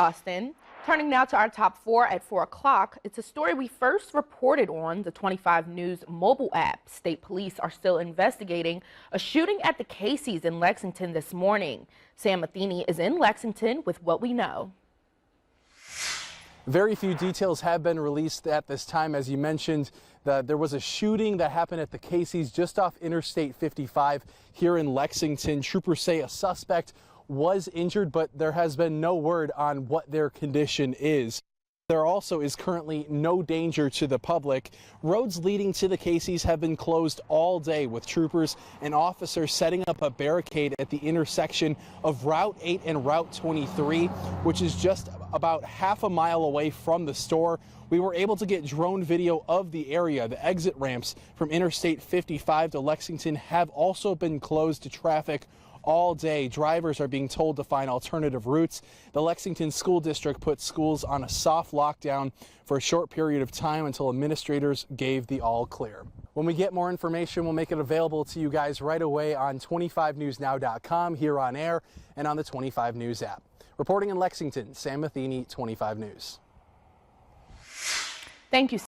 Austin. Turning now to our top four at 4 o'clock, it's a story we first reported on the 25 News mobile app. State police are still investigating a shooting at the Casey's in Lexington this morning. Sam Matheny is in Lexington with what we know. Very few details have been released at this time. As you mentioned, there was a shooting that happened at the Casey's just off Interstate 55 here in Lexington. Troopers say a suspect was injured, but there has been no word on what their condition is. There also is currently no danger to the public. Roads leading to the Casey's have been closed all day, with troopers and officers setting up a barricade at the intersection of Route 8 and Route 23, which is just about half a mile away from the store. We were able to get drone video of the area. The exit ramps from Interstate 55 to Lexington have also been closed to traffic all day. Drivers are being told to find alternative routes. The Lexington School District put schools on a soft lockdown for a short period of time until administrators gave the all clear. When we get more information, we'll make it available to you guys right away on 25newsnow.com, here on air, and on the 25 News app. Reporting in Lexington, Sam Matheny, 25 News. Thank you.